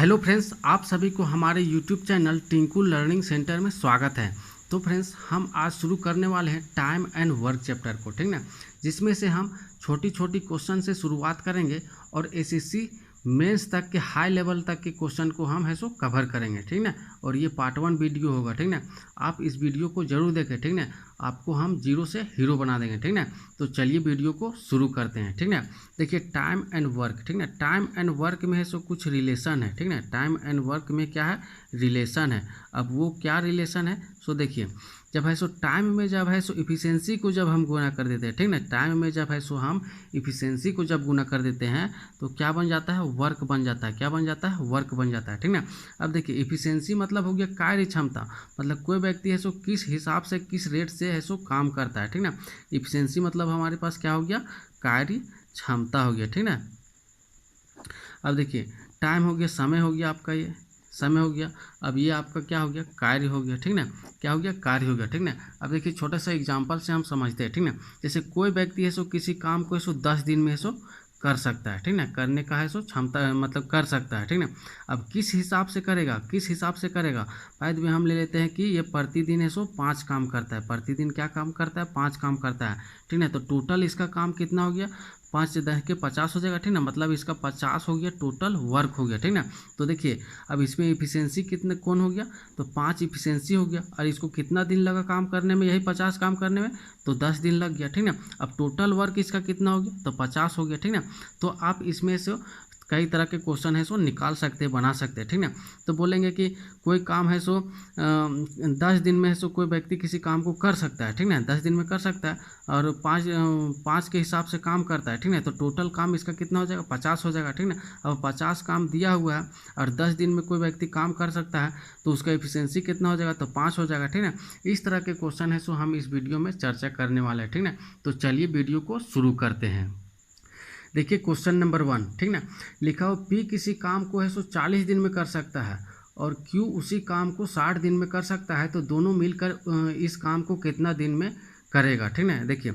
Hello friends, आप सभी को हमारे YouTube channel Tinku learning centre में स्वागत है। तो फ्रेंड्स, हम आज शुरू करने वाले हैं टाइम एंड वर्क चैप्टर को, ठीक ना, जिसमें से हम छोटी छोटी क्वेश्चन से शुरुआत करेंगे और एसएससी मेंस तक के हाई लेवल तक के क्वेश्चन को हम है सो कवर करेंगे, ठीक ना। और ये पार्ट 1 वीडियो होगा, ठीक ना। आप इस वीडियो को जरूर देखें, ठीक ना। आपको हम जीरो से हीरो बना देंगे, ठीक ना। तो चलिए वीडियो को शुरू करते हैं, ठीक ना। देखिए टाइम एंड वर्क, ठीक ना। टाइम एंड वर्क में है सो कुछ रिलेशन है, ठीक ना। टाइम एंड वर्क में क्या है, रिलेशन है। अब वो क्या रिलेशन है, सो देखिए, जब है सो टाइम में जब है सो इफिशिएंसी को जब हम गुना कर देते हैं, ठीक ना। टाइम में जब है सो हम इफिशिएंसी को जब गुना कर देते हैं तो क्या बन जाता है, वर्क बन जाता है। क्या बन जाता है, वर्क बन जाता है, ठीक ना। अब देखिए इफिशिएंसी मतलब हो गया कार्य क्षमता, मतलब कोई व्यक्ति है सो किस हिसाब से किस रेट से है सो काम करता है, ठीक ना। इफिशिएंसी मतलब हमारे पास क्या हो गया, कार्य क्षमता हो गया, ठीक ना। अब देखिए टाइम हो गया, समय हो गया, आपका ये समय हो गया। अब ये आपका क्या हो गया, कार्य हो गया, ठीक ना। क्या हो गया, कार्य हो गया, ठीक ना। अब देखिए छोटा सा एग्जांपल से हम समझते हैं, ठीक ना। जैसे कोई व्यक्ति है सो किसी काम को है सो 10 दिन में है सो कर सकता है, ठीक ना। करने का है सो क्षमता मतलब कर सकता है, ठीक ना। अब किस हिसाब से करेगा, किस हिसाब से करेगा, शायद भी हम ले लेते हैं कि ये प्रतिदिन है सो 5 काम करता है। प्रतिदिन क्या काम करता है, 5 काम करता है, ठीक ना। तो टोटल इसका काम कितना हो गया, 5 से 10 के 50 हो जाएगा, ठीक ना। मतलब इसका 50 हो गया, टोटल वर्क हो गया, ठीक ना। तो देखिए अब इसमें इफिशिएंसी कितने कौन हो गया, तो 5 इफिशिएंसी हो गया। और इसको कितना दिन लगा काम करने में, यही 50 काम करने में, तो 10 दिन लग गया, ठीक ना। अब टोटल वर्क इसका कितना हो गया, तो 50 हो गया, ठीक ना। तो आप इसमें से कई तरह के क्वेश्चन है सो निकाल सकते हैं, बना सकते हैं, ठीक ना। तो बोलेंगे कि कोई काम है सो 10 दिन में है सो कोई व्यक्ति किसी काम को कर सकता है, ठीक ना। 10 दिन में कर सकता है और 5 के हिसाब से काम करता है, ठीक ना। तो टोटल काम इसका कितना हो जाएगा, 50 हो जाएगा, ठीक ना। अब 50 काम दिया हुआ है और 10 दिन में कोई व्यक्ति काम कर सकता है तो उसका एफिशिएंसी कितना हो जाएगा, तो 5 हो जाएगा, ठीक ना। इस तरह के क्वेश्चन है सो हम इस वीडियो में चर्चा करने वाले हैं, ठीक ना। तो चलिए वीडियो को शुरू करते हैं। देखिए क्वेश्चन नंबर 1, ठीक ना। लिखा हो पी किसी काम को है सो 40 दिन में कर सकता है और क्यू उसी काम को 60 दिन में कर सकता है, तो दोनों मिलकर इस काम को कितना दिन में करेगा, ठीक ना। देखिए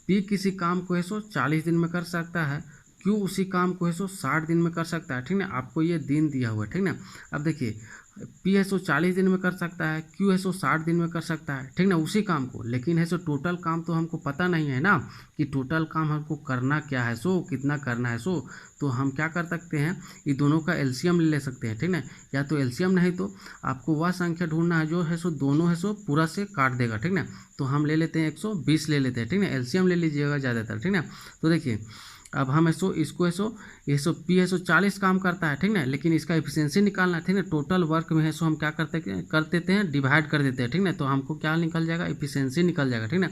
पी किसी काम को है सो 40 दिन में कर सकता है, क्यू उसी काम को है सो 60 दिन में कर सकता है, ठीक ना। आपको ये दिन दिया हुआ है, ठीक ना। अब देखिए पी है सो 40 दिन में कर सकता है, क्यू है सो 60 दिन में कर सकता है, ठीक ना, उसी काम को। लेकिन है सो टोटल काम तो हमको पता नहीं है ना कि टोटल काम हमको करना क्या है, सो कितना करना है सो। तो हम क्या कर सकते हैं, ये दोनों का एलसीएम ले सकते हैं, ठीक ना। या तो एलसीएम नहीं तो आपको वह संख्या ढूंढना है जो है सो दोनों है सो पूरा से काट देगा, ठीक ना। तो हम ले लेते हैं 120 ले लेते हैं, ठीक ना। एलसीएम ले लीजिएगा ज़्यादातर, ठीक ना। तो देखिए अब हम ऐसो इसको ऐसो ये सो पी है सो 40 काम करता है, ठीक ना। लेकिन इसका एफिशिएंसी निकालना है, ठीक ना। टोटल वर्क में है सो हम क्या कर देते हैं, डिवाइड कर देते हैं, ठीक ना। तो हमको क्या निकल जाएगा, एफिशिएंसी निकल जाएगा, ठीक ना।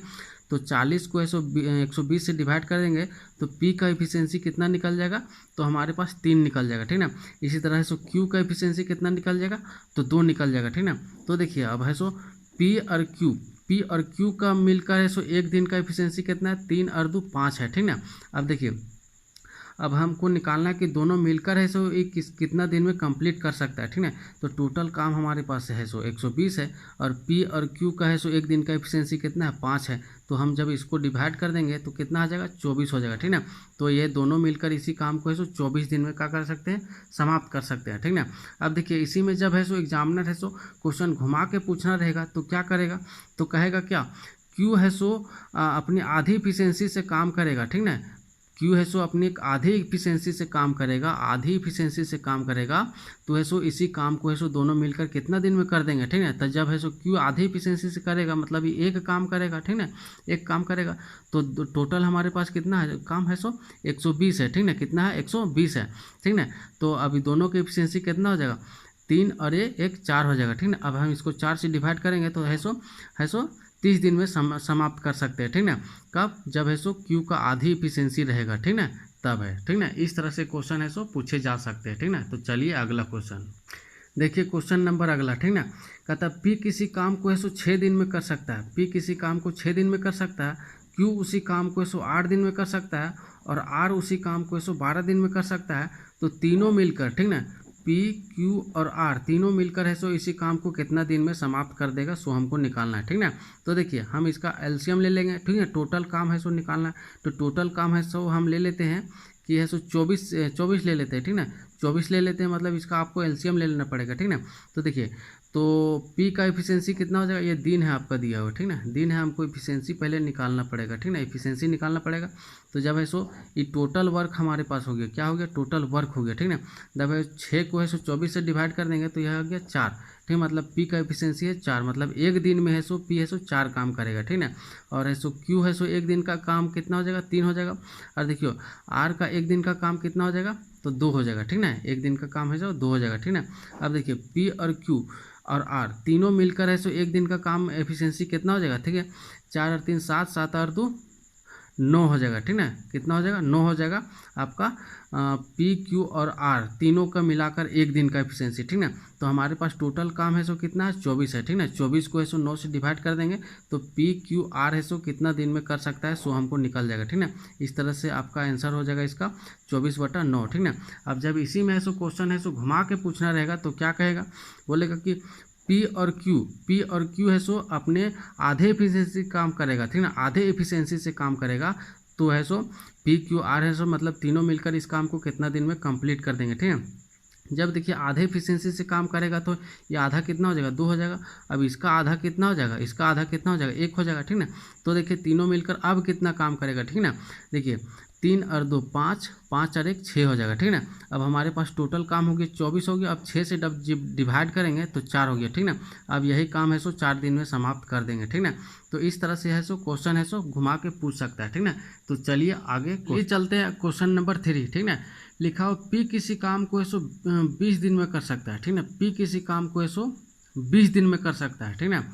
तो 40 को 120 से डिवाइड कर देंगे तो पी का एफिशिएंसी कितना निकल जाएगा, तो हमारे पास 3 निकल जाएगा, ठीक ना। इसी तरह से क्यू का एफिशिएंसी कितना निकल जाएगा, तो 2 निकल जाएगा, ठीक ना। तो देखिए अब है सो पी और क्यू का मिलकर है सो एक दिन का एफिशिएंसी कितना है, 3 और 2 5 है, ठीक ना। अब देखिए अब हमको निकालना है कि दोनों मिलकर है सो एक कितना दिन में कंप्लीट कर सकता है, ठीक है। तो टोटल काम हमारे पास है सो 120 है और पी और क्यू का है सो एक दिन का एफिशिएंसी कितना है, 5 है। तो हम जब इसको डिवाइड कर देंगे तो कितना आ जाएगा, 24 हो जाएगा, ठीक ना। तो ये दोनों मिलकर इसी काम को है सो 24 दिन में क्या कर सकते हैं, समाप्त कर सकते हैं, ठीक ना। अब देखिए इसी में जब है सो एग्जामिनर है सो क्वेश्चन घुमा के पूछना रहेगा तो क्या करेगा, तो कहेगा क्या, क्यू है सो अपनी आधी इफिशियंसी से काम करेगा, ठीक ना। क्यू है सो अपनी एक आधी इफिशियंसी से काम करेगा, आधी इफिशियंसी से काम करेगा, तो है सो इसी काम को है सो दोनों मिलकर कितना दिन में कर देंगे, ठीक है। तो जब है सो क्यू आधी इफिशियंसी से करेगा मतलब ये एक काम करेगा, ठीक है, एक काम करेगा। तो टोटल हमारे पास कितना है काम है सो 120 है, ठीक है। कितना है, 120 है, ठीक है। तो अभी दोनों की इफिशियंसी कितना हो जाएगा, 3 और एक 4 हो जाएगा, ठीक है। अब हम इसको 4 से डिवाइड करेंगे तो है सो 30 दिन में समाप्त कर सकते हैं, ठीक ना। कब, जब है सो क्यू का आधी इफिशियंसी रहेगा, ठीक ना, तब है, ठीक ना। इस तरह से क्वेश्चन है सो पूछे जा सकते हैं, ठीक ना। तो चलिए अगला क्वेश्चन देखिए, क्वेश्चन नंबर अगला, ठीक ना। कहता है पी किसी काम को है सो 6 दिन में कर सकता है, पी किसी काम को 6 दिन में कर सकता है, क्यू उसी काम को है सो 8 दिन में कर सकता है और आर उसी काम को है सो 12 दिन में कर सकता है। तो तीनों मिलकर, ठीक ना, पी क्यू और आर तीनों मिलकर है सो इसी काम को कितना दिन में समाप्त कर देगा, सो हमको निकालना है, ठीक ना। तो देखिए हम इसका एलसीएम ले लेंगे, ठीक है। टोटल काम है सो निकालना है, तो टोटल काम है सो हम ले लेते हैं कि है सो 24 ले लेते हैं, ठीक ना। 24 ले लेते हैं, मतलब इसका आपको एलसीएम ले लेना पड़ेगा, ठीक ना। तो देखिए, तो पी का एफिशिएंसी कितना हो जाएगा, ये दिन है आपका दिया हुआ, ठीक ना। दिन है, हमको एफिशिएंसी पहले निकालना पड़ेगा, ठीक ना। एफिशिएंसी निकालना पड़ेगा, तो जब है सो ये टोटल वर्क हमारे पास हो गया, क्या हो गया, टोटल वर्क हो गया, ठीक ना। जब है 6 को है सो 24 से डिवाइड कर देंगे तो यह हो गया 4, ठीक, मतलब पी का एफिशिएंसी है 4, मतलब एक दिन में है सो पी है सो 4 काम करेगा, ठीक ना। और है सो क्यू है सो एक दिन का काम कितना हो जाएगा, 3 हो जाएगा। और देखियो आर का एक दिन का काम कितना हो जाएगा, तो 2 हो जाएगा, ठीक ना। एक दिन का काम है जो 2 हो जाएगा, ठीक ना। अब देखिए पी और क्यू और आर तीनों मिलकर है सो एक दिन का काम एफिशिएंसी कितना हो जाएगा, ठीक है। 4 और 3 7, 7 और 2 9 हो जाएगा, ठीक ना। कितना हो जाएगा, 9 हो जाएगा आपका पी क्यू और आर तीनों का मिलाकर एक दिन का एफिशिएंसी, ठीक ना। तो हमारे पास टोटल काम है सो कितना है, 24 है, ठीक ना। 24 को है सो 9 से डिवाइड कर देंगे तो पी क्यू आर है सो कितना दिन में कर सकता है, सो हमको निकल जाएगा, ठीक ना। इस तरह से आपका आंसर हो जाएगा इसका 24/9, ठीक ना। अब जब इसी में है सो क्वेश्चन है सो घुमा के पूछना रहेगा तो क्या कहेगा, बोलेगा कि पी और क्यू है सो अपने आधे एफिशिएंसी काम करेगा, ठीक ना। आधे एफिशिएंसी से काम करेगा तो है सो पी क्यू आर है सो मतलब तीनों मिलकर इस काम को कितना दिन में कंप्लीट कर देंगे, ठीक है। जब देखिए आधे एफिशिएंसी से काम करेगा तो ये आधा कितना हो जाएगा, 2 हो जाएगा। अब इसका आधा कितना हो जाएगा, इसका आधा कितना हो जाएगा, 1 हो जाएगा, ठीक ना। तो देखिए तीनों मिलकर अब कितना काम करेगा, ठीक ना। देखिए 3 और 2 5, 5 और 1 6 हो जाएगा, ठीक ना। अब हमारे पास टोटल काम हो गया 24 हो गया। अब 6 से डिवाइड करेंगे तो 4 हो गया, ठीक ना। अब यही काम है सो 4 दिन में समाप्त कर देंगे, ठीक ना। तो इस तरह से है सो क्वेश्चन है सो घुमा के पूछ सकता है, ठीक ना। तो चलिए आगे ये चलते हैं क्वेश्चन नंबर 3, ठीक ना। लिखा हो पी किसी काम को है सो 20 दिन में कर सकता है, ठीक ना। पी किसी काम को है सो 20 दिन में कर सकता है, ठीक ना।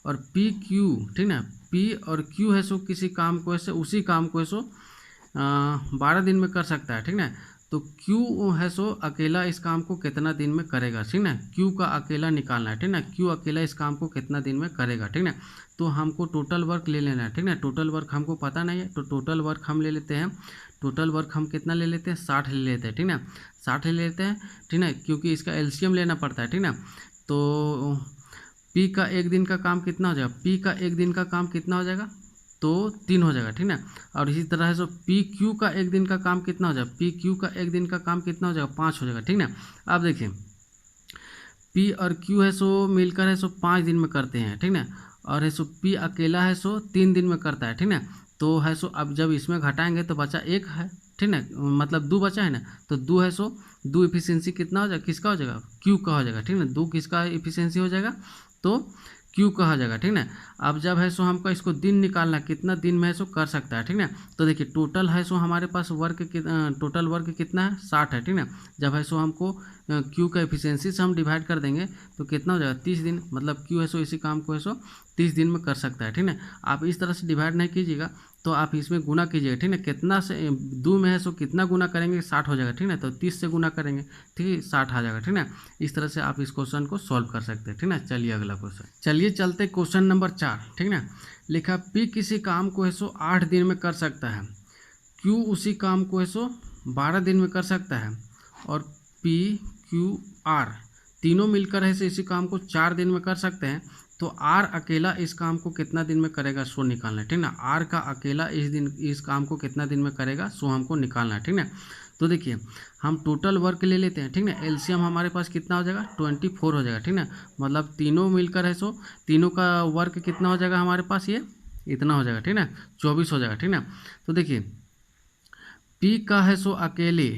और पी क्यू, ठीक ना, पी और क्यू है सो किसी काम को ऐसे उसी काम को है सो 12 दिन में कर सकता है, ठीक ना। तो क्यू है सो अकेला इस काम को कितना दिन में करेगा, ठीक ना। क्यू का अकेला निकालना है, ठीक ना। क्यू अकेला इस काम को कितना दिन में करेगा, ठीक ना। तो हमको टोटल वर्क ले लेना है, ठीक ना। टोटल वर्क हमको पता नहीं है तो टोटल वर्क हम ले लेते हैं। टोटल वर्क हम कितना ले लेते हैं, 60 ले लेते हैं, ठीक ना। 60 ले लेते हैं, ठीक ना, क्योंकि इसका एलसीएम लेना पड़ता है, ठीक ना। तो पी का एक दिन का काम कितना हो जाएगा, पी का एक दिन का काम कितना हो जाएगा, तो 3 हो जाएगा, ठीक ना। और इसी तरह से पी क्यू का एक दिन का काम कितना हो जाएगा, पी क्यू का एक दिन का काम कितना हो जाएगा, 5 हो जाएगा, ठीक ना। अब देखिए पी और क्यू है सो मिलकर है सो 5 दिन में करते हैं, ठीक ना। और है सो पी अकेला है सो 3 दिन में करता है, ठीक ना। तो है सो अब जब इसमें घटाएंगे तो बचा 1 है, ठीक ना, मतलब 2 बचा है ना। तो 2 है सो 2 एफिशिएंसी कितना हो जाएगा, किसका हो जाएगा, क्यू का हो जाएगा, ठीक ना। 2 किसका एफिशिएंसी हो जाएगा, तो क्यू कहा जाएगा, ठीक ना। अब जब है सो हमको इसको दिन निकालना कितना दिन में है सो कर सकता है, ठीक ना। तो देखिए टोटल है सो हमारे पास वर्क टोटल वर्क कितना है, 60 है, ठीक ना। जब है सो हमको क्यू का एफिशिएंसी से हम डिवाइड कर देंगे तो कितना हो जाएगा, 30 दिन, मतलब क्यू है सो इसी काम को है सो 30 दिन में कर सकता है, ठीक ना। आप इस तरह से डिवाइड नहीं कीजिएगा तो आप इसमें गुना कीजिएगा, ठीक ना। कितना से 2 में है सो कितना गुना करेंगे, 60 हो जाएगा, ठीक ना। तो 30 से गुना करेंगे, ठीक है, 60 आ जाएगा, ठीक ना। इस तरह से आप इस क्वेश्चन को सॉल्व कर सकते हैं, ठीक ना। चलिए अगला क्वेश्चन, चलिए चलते क्वेश्चन नंबर 4, ठीक ना। लिखा पी किसी काम को है सो 8 दिन में कर सकता है, क्यू उसी काम को है सो 12 दिन में कर सकता है, और पी क्यू आर तीनों मिलकर है सो इसी काम को 4 दिन में कर सकते हैं। तो आर अकेला इस काम को कितना दिन में करेगा, सो निकालना है, ठीक ना। आर का अकेला इस काम को कितना दिन में करेगा, सो हमको निकालना है, ठीक ना। तो देखिए हम टोटल वर्क ले लेते हैं, ठीक ना। एलसीएम हमारे पास कितना हो जाएगा, 24 हो जाएगा, ठीक ना। मतलब तीनों मिलकर है सो तीनों का वर्क कितना हो जाएगा हमारे पास, ये इतना हो जाएगा, ठीक ना, 24 हो जाएगा, ठीक ना। तो देखिए पी का है सो अकेले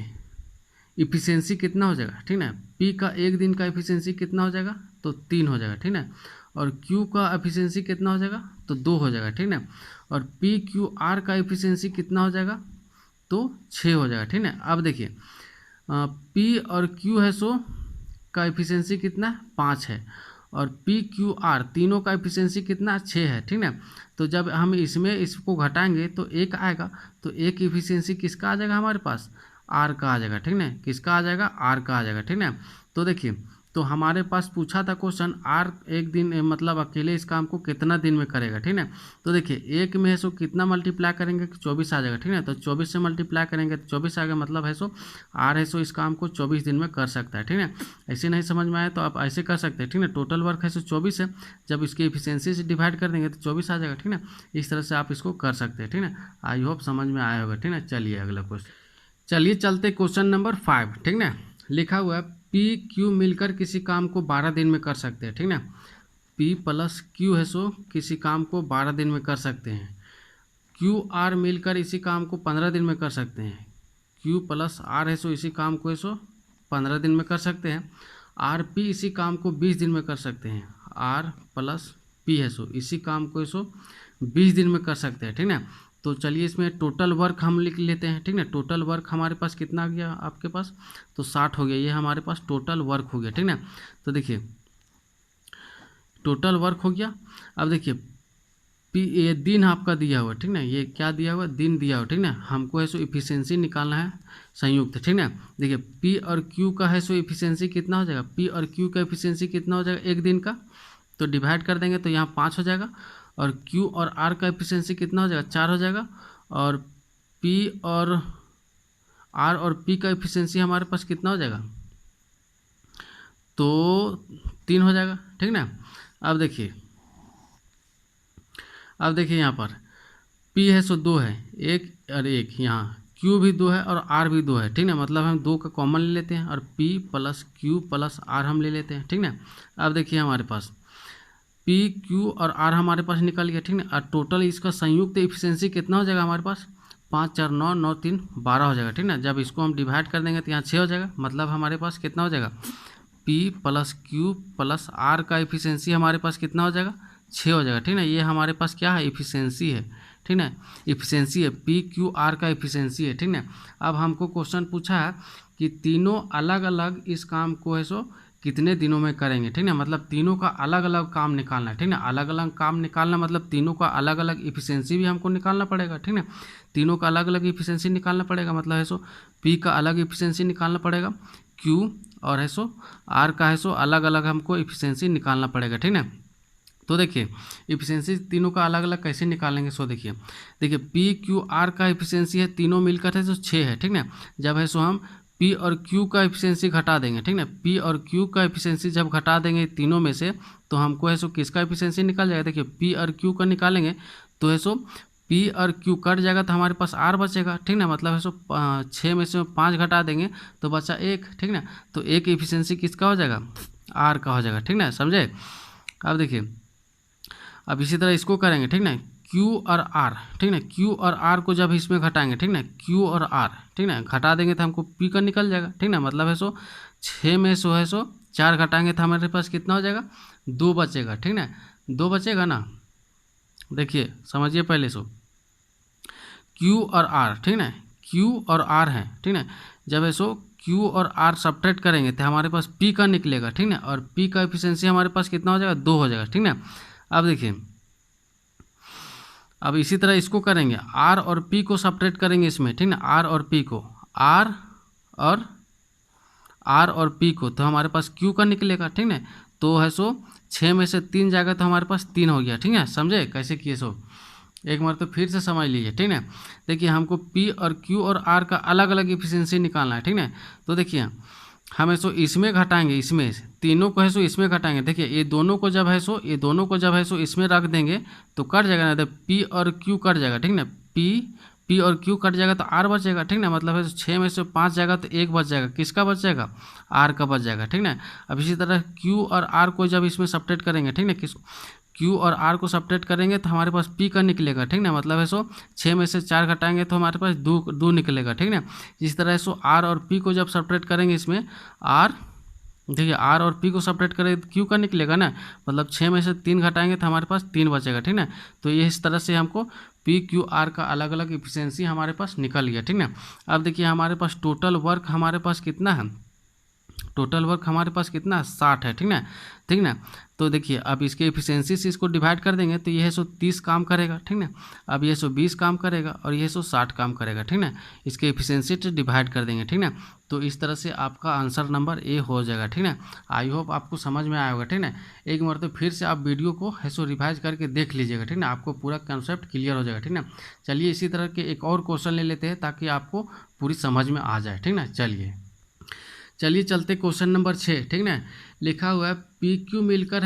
इफिशियंसी कितना हो जाएगा, ठीक ना। पी का एक दिन का एफिशिएंसी कितना हो जाएगा, तो 3 हो जाएगा, ठीक ना। और क्यू का एफिशिएंसी कितना हो जाएगा, तो 2 हो जाएगा, ठीक ना। और पी क्यू आर का एफिशिएंसी कितना हो जाएगा, तो 6 हो जाएगा, ठीक ना। अब देखिए पी और क्यू है सो का एफिशिएंसी कितना 5 है, और पी क्यू आर तीनों का एफिशिएंसी कितना 6 है, ठीक ना। तो जब हम इसमें इसको घटाएंगे तो 1 आएगा, तो एक एफिशिएंसी किसका आ जाएगा हमारे पास, आर का आ जाएगा, ठीक ना। किसका आ जाएगा, आर का आ जाएगा, ठीक ना। तो देखिए तो हमारे पास पूछा था क्वेश्चन आर एक दिन मतलब अकेले इस काम को कितना दिन में करेगा, ठीक ना। तो देखिए एक में है सो कितना मल्टीप्लाई करेंगे, 24 आ जाएगा, ठीक ना। तो 24 से मल्टीप्लाई करेंगे तो 24 आ गया, मतलब है सो आर है सो इस काम को 24 दिन में कर सकता है, ठीक ना। ऐसे नहीं समझ में आया तो आप ऐसे कर सकते हैं, ठीक ना। टोटल वर्क है सो 24 है, जब इसकी एफिशिएंसी से डिवाइड कर देंगे तो 24 आ जाएगा, ठीक ना। इस तरह से आप इसको कर सकते हैं, ठीक ना। आई होप समझ में आया होगा, ठीक ना। चलिए अगला क्वेश्चन, चलिए चलते क्वेश्चन नंबर 5, ठीक ना। लिखा हुआ है पी क्यू मिलकर किसी काम को 12 दिन में कर सकते हैं, ठीक ना। पी प्लस क्यू है सो किसी काम को 12 दिन में कर सकते हैं। क्यू आर मिलकर इसी काम को 15 दिन में कर सकते हैं। क्यू प्लस आर है सो इसी काम को 15 दिन में कर सकते हैं। आर पी इसी काम को 20 दिन में कर सकते हैं। आर प्लस पी है सो इसी काम को 20 दिन में कर सकते हैं, ठीक ना। तो चलिए इसमें टोटल वर्क हम लिख लेते हैं, ठीक ना। टोटल वर्क हमारे पास कितना आ गया आपके पास, तो 60 हो गया। ये हमारे पास टोटल वर्क हो गया, ठीक ना। तो देखिए टोटल वर्क हो गया। अब देखिए पी ये दिन आपका दिया हुआ, ठीक ना। ये क्या दिया हुआ, दिन दिया हुआ, ठीक ना। हमको इफिशिएंसी निकालना है संयुक्त, ठीक ना। देखिए पी और क्यू का इफिशिएंसी कितना हो जाएगा, पी और क्यू का इफिशिएंसी कितना हो जाएगा एक दिन का, तो डिवाइड कर देंगे तो यहाँ 5 हो जाएगा। और क्यू और आर का एफिशिएंसी कितना हो जाएगा, 4 हो जाएगा। और पी और आर और पी का एफिशिएंसी हमारे पास कितना हो जाएगा, तो 3 हो जाएगा, ठीक ना। अब देखिए यहाँ पर P है 2 है, एक और एक, यहाँ Q भी 2 है और R भी 2 है, ठीक ना। मतलब हम 2 का कॉमन ले लेते हैं और P plus Q plus R हम ले लेते हैं, ठीक ना। अब देखिए हमारे पास P Q और R हमारे पास निकल गया, ठीक ना। और टोटल इसका संयुक्त एफिशिएंसी कितना हो जाएगा हमारे पास, 5 4 9 9 3 12 हो जाएगा, ठीक ना। जब इसको हम डिवाइड कर देंगे तो यहाँ 6 हो जाएगा। मतलब हमारे पास कितना हो जाएगा, P plus Q plus R का एफिशिएंसी हमारे पास कितना हो जाएगा, 6 हो जाएगा, ठीक ना। ये हमारे पास क्या है, एफिशिएंसी है, ठीक ना। एफिशिएंसी है, पी क्यू आर का एफिशिएंसी है, ठीक ना। अब हमको क्वेश्चन पूछा है कि तीनों अलग अलग इस काम को कितने दिनों में करेंगे, ठीक ना। मतलब तीनों का अलग अलग काम निकालना है, ठीक ना। अलग अलग काम निकालना मतलब तीनों का अलग अलग एफिशिएंसी भी हमको निकालना पड़ेगा, ठीक ना। तीनों का अलग अलग एफिशिएंसी निकालना पड़ेगा, मतलब पी का अलग एफिशिएंसी निकालना पड़ेगा, क्यू और आर का अलग अलग हमको एफिशिएंसी निकालना पड़ेगा, ठीक ना। तो देखिए एफिशिएंसी तीनों का अलग अलग कैसे निकालेंगे, देखिए पी क्यू आर का एफिशिएंसी है तीनों मिलकर है 6 है, ठीक ना। जब हम पी और क्यू का एफिशिएंसी घटा देंगे, ठीक ना। पी और क्यू का एफिशिएंसी जब घटा देंगे तीनों में से, तो हमको किसका एफिशिएंसी निकल जाएगा। देखिए पी और क्यू का निकालेंगे तो पी और क्यू कट जाएगा तो हमारे पास आर बचेगा, ठीक ना। मतलब 6 में से 5 घटा देंगे तो बचा 1, ठीक ना। तो एक एफिशिएंसी किसका हो जाएगा, आर का हो जाएगा, ठीक ना, समझे। अब देखिए अब इसी तरह इसको करेंगे, ठीक ना। Q और R, ठीक ना। Q और R को जब इसमें घटाएंगे, ठीक ना, Q और R, ठीक ना, घटा देंगे तो हमको P का निकल जाएगा, ठीक ना। मतलब 6 में 4 घटाएंगे तो हमारे पास कितना हो जाएगा, 2 बचेगा, ठीक ना। 2 बचेगा ना। देखिए समझिए पहले Q और R, ठीक ना, Q और R है, ठीक ना। जब Q और R सब्ट्रैक्ट करेंगे तो हमारे पास P का निकलेगा, ठीक ना। और P का एफिशिएंसी हमारे पास कितना हो जाएगा, 2 हो जाएगा, ठीक ना। अब देखिए अब इसी तरह इसको करेंगे, R और P को सब्ट्रैक्ट करेंगे इसमें, ठीक ना। R और P को, R और P को, तो हमारे पास Q का निकलेगा, ठीक ना। तो 6 में से 3 जाएगा तो हमारे पास 3 हो गया, ठीक है। समझे कैसे किए एक बार तो फिर से समझ लीजिए, ठीक है। देखिए हमको P और Q और R का अलग अलग एफिशिएंसी निकालना है, ठीक है। तो देखिए हम इसमें घटाएंगे, इसमें तीनों को इसमें घटाएंगे। देखिए ये दोनों को जब ये दोनों को जब इसमें रख देंगे तो कट जाएगा ना, तो P और Q कट जाएगा, ठीक ना। P और Q कट जाएगा तो R बचेगा, ठीक ना। मतलब 6 में से 5 जाएगा तो 1 बच जाएगा, किसका बच जाएगा, R का बच जाएगा, ठीक ना। अब इसी तरह Q और R को जब इसमें सब्ट्रैक्ट करेंगे, ठीक ना, Q और R को सब्ट्रैक्ट करेंगे तो हमारे पास P का निकलेगा, ठीक ना। मतलब 6 में से 4 घटाएंगे तो हमारे पास 2 निकलेगा, ठीक ना। इस तरह R और P को जब सब्ट्रैक्ट करेंगे इसमें, देखिए R और P को सब्ट्रैक्ट करेंगे तो Q का निकलेगा ना। मतलब 6 में से 3 घटाएंगे तो हमारे पास 3 बचेगा, ठीक ना। तो ये इस तरह से हमको P Q R का अलग अलग एफिशिएंसी हमारे पास निकल गया, ठीक ना। अब देखिए हमारे पास टोटल वर्क हमारे पास कितना है, टोटल वर्क हमारे पास कितना है, 60 है, ठीक ना। तो देखिए अब इसके एफिशिएंसी से इसको डिवाइड कर देंगे तो ये 30 काम करेगा, ठीक ना। अब ये 20 काम करेगा और ये 60 काम करेगा, ठीक ना। इसके एफिशिएंसी से डिवाइड कर देंगे, ठीक ना। तो इस तरह से आपका आंसर नंबर ए हो जाएगा, ठीक ना। आई होप आपको समझ में आया होगा, ठीक ना। एक बार तो फिर से आप वीडियो को रिवाइज करके देख लीजिएगा, ठीक ना। आपको पूरा कॉन्सेप्ट क्लियर हो जाएगा, ठीक ना। चलिए इसी तरह के एक और क्वेश्चन ले लेते हैं ताकि आपको पूरी समझ में आ जाए, ठीक ना। चलिए चलते क्वेश्चन नंबर 6, ठीक ना। लिखा हुआ है पी क्यू मिलकर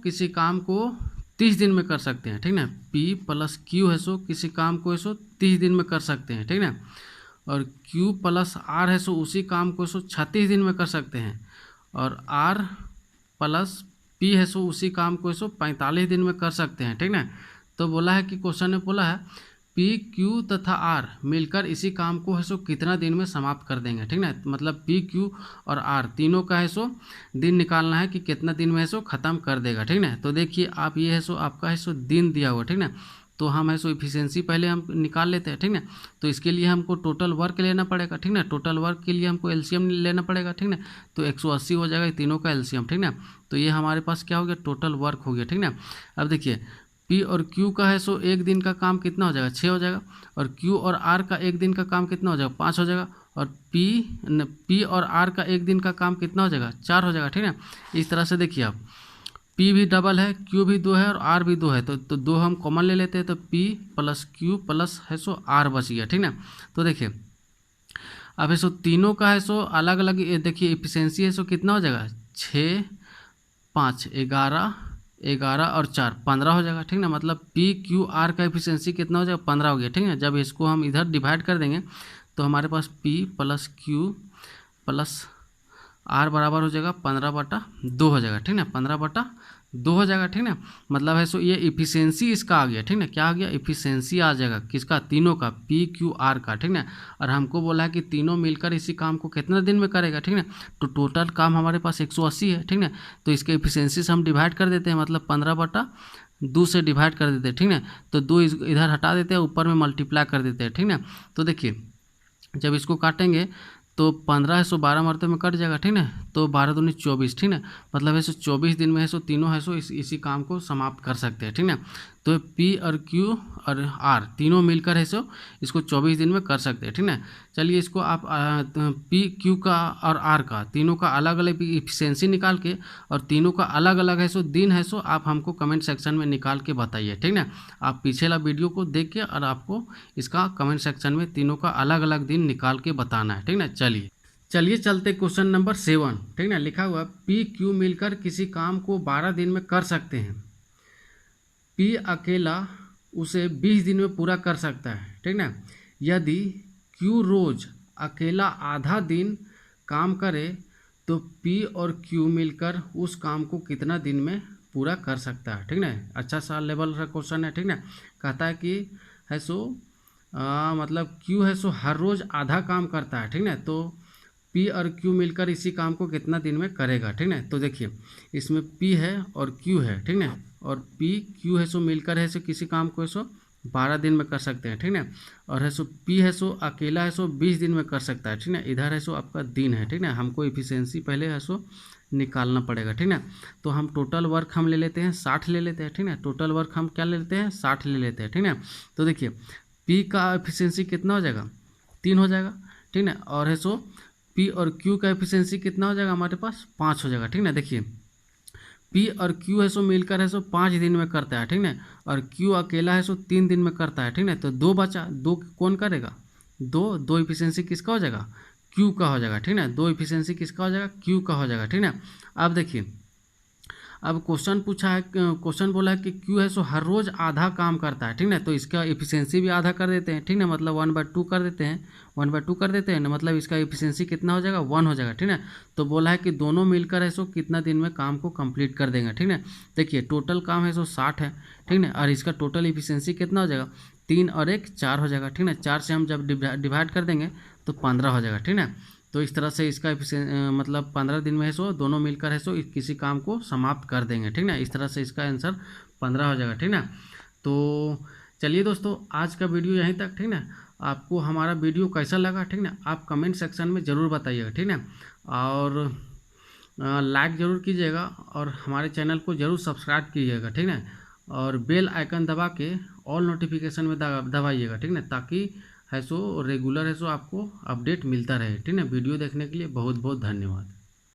किसी काम को 30 दिन में कर सकते हैं, ठीक ना। P प्लस Q किसी काम को 30 दिन में कर सकते हैं, ठीक ना। और Q प्लस R है सो उसी काम को 36 दिन में कर सकते हैं, और R प्लस P है सो उसी काम को 45 दिन में कर सकते हैं, ठीक ना। तो बोला है कि क्वेश्चन ने बोला है P, Q तथा R मिलकर इसी काम को कितना दिन में समाप्त कर देंगे, ठीक ना। मतलब P, Q और R तीनों का दिन निकालना है कि कितना दिन में ख़त्म कर देगा, ठीक ना। तो देखिए आप ये आपका दिन दिया हुआ, ठीक ना। तो हम इफिशियंसी पहले हम निकाल लेते हैं, ठीक ना। तो इसके लिए हमको टोटल वर्क लेना पड़ेगा, ठीक ना। टोटल वर्क के लिए हमको एलसीएम लेना पड़ेगा, ठीक ना। तो 180 हो जाएगा तीनों का एलसीएम, ठीक ना। तो ये हमारे पास क्या हो गया, टोटल वर्क हो गया, ठीक ना। अब देखिए P और Q का एक दिन का काम कितना हो जाएगा, 6 हो जाएगा, और Q और R का एक दिन का काम कितना हो जाएगा, 5 हो जाएगा, और P और R का एक दिन का काम कितना हो जाएगा, 4 हो जाएगा, ठीक ना। इस तरह से देखिए आप P भी डबल है, Q भी 2 है और R भी 2 है, तो 2 हम कॉमन ले लेते हैं, तो P plus Q plus R बच गया, ठीक ना। तो देखिए अब तीनों का अलग अलग, देखिए इफिशियंसी कितना हो जाएगा, 6, 5, 11 और 4 15 हो जाएगा, ठीक ना। मतलब P, Q, R का एफिशिएंसी कितना हो जाएगा, 15 हो गया, ठीक है। जब इसको हम इधर डिवाइड कर देंगे तो हमारे पास P plus Q plus R बराबर हो जाएगा 15/2 हो जाएगा, ठीक ना। 15/2 हो जाएगा, ठीक ना। मतलब ये इफिशियंसी इसका आ गया, ठीक ना। क्या आ गया, इफिशियंसी आ जाएगा किसका, तीनों का, P, Q, R का, ठीक ना। और हमको बोला है कि तीनों मिलकर इसी काम को कितना दिन में करेगा, ठीक ना। तो टोटल काम हमारे पास 180 है, ठीक ना। तो इसके इफिशियंसी से हम डिवाइड कर देते हैं, मतलब 15/2 से डिवाइड कर देते हैं, ठीक ना। तो 2 इधर हटा देते हैं, ऊपर में मल्टीप्लाई कर देते हैं, ठीक ना। तो देखिए जब इसको काटेंगे तो 15 12 मरते में कट जाएगा, ठीक ना। तो 12 दूनी 24, ठीक ना। मतलब 24 दिन में तीनों इसी काम को समाप्त कर सकते हैं, ठीक ना। तो P और Q और R तीनों मिलकर इसको 24 दिन में कर सकते हैं, ठीक ना। चलिए इसको आप P, Q का और R का तीनों का अलग अलग इफिशियंसी निकाल के और तीनों का अलग अलग दिन आप हमको कमेंट सेक्शन में निकाल के बताइए, ठीक ना। आप पिछला वीडियो को देख के और आपको इसका कमेंट सेक्शन में तीनों का अलग अलग दिन निकाल के बताना है, ठीक ना। चलिए चलते क्वेश्चन नंबर 7, ठीक ना। लिखा हुआ P, Q मिलकर किसी काम को 12 दिन में कर सकते हैं। P अकेला उसे 20 दिन में पूरा कर सकता है, ठीक ना। यदि Q रोज अकेला आधा दिन काम करे तो P और Q मिलकर उस काम को कितना दिन में पूरा कर सकता है, ठीक ना। अच्छा सा लेवल का क्वेश्चन है, ठीक ना। कहता है कि मतलब Q हर रोज़ आधा काम करता है, ठीक ना। तो P और Q मिलकर इसी काम को कितना दिन में करेगा, ठीक ना। तो देखिए इसमें P है और Q है, ठीक ना। और P, Q मिलकर किसी काम को 12 दिन में कर सकते हैं, ठीक ना। और P अकेला 20 दिन में कर सकता है, ठीक ना। इधर आपका दिन है, ठीक ना। हमको इफिशियंसी पहले निकालना पड़ेगा, ठीक ना। तो हम टोटल वर्क हम ले लेते हैं 60 ले लेते हैं, ठीक ना। टोटल वर्क हम क्या ले लेते हैं, 60 ले लेते हैं, ठीक ना। तो देखिए P का एफिशिएंसी कितना हो जाएगा, 3 हो जाएगा, ठीक ना। और P और Q का एफिशिएंसी कितना हो जाएगा हमारे पास, 5 हो जाएगा, ठीक ना। देखिए P और Q मिलकर 5 दिन में करता है, ठीक ना। और Q अकेला 3 दिन में करता है, ठीक ना। तो 2 बचा, 2 कौन करेगा, 2 इफिशियंसी किसका हो जाएगा, Q का हो जाएगा, ठीक ना। 2 इफिशियंसी किसका हो जाएगा, Q का हो जाएगा, ठीक ना। अब देखिए अब क्वेश्चन पूछा है, क्वेश्चन बोला है कि Q हर रोज़ आधा काम करता है, ठीक ना। तो इसका इफिशियंसी भी आधा कर देते हैं, ठीक ना। मतलब 1/2 कर देते हैं, 1/2 कर देते हैं ना। मतलब इसका इफिशियंसी कितना हो जाएगा, 1 हो जाएगा, ठीक ना। तो बोला है कि दोनों मिलकर कितना दिन में काम को कंप्लीट कर देंगे, ठीक ना। देखिए टोटल काम 60 है, ठीक ना। और इसका टोटल इफिशियंसी कितना हो जाएगा, 3 और 1 4 हो जाएगा, ठीक ना। 4 से हम जब डिवाइड कर देंगे तो 15 हो जाएगा, ठीक ना। तो इस तरह से इसका मतलब 15 दिन में दोनों मिलकर किसी काम को समाप्त कर देंगे, ठीक ना। इस तरह से इसका आंसर 15 हो जाएगा, ठीक ना। तो चलिए दोस्तों आज का वीडियो यहीं तक, ठीक ना। आपको हमारा वीडियो कैसा लगा, ठीक ना, आप कमेंट सेक्शन में ज़रूर बताइएगा, ठीक ना। और लाइक ज़रूर कीजिएगा और हमारे चैनल को ज़रूर सब्सक्राइब कीजिएगा, ठीक ना। और बेल आइकन दबा के ऑल नोटिफिकेशन में दबाइएगा, ठीक ना, ताकि रेगुलर आपको अपडेट मिलता रहे, ठीक ना। वीडियो देखने के लिए बहुत बहुत धन्यवाद।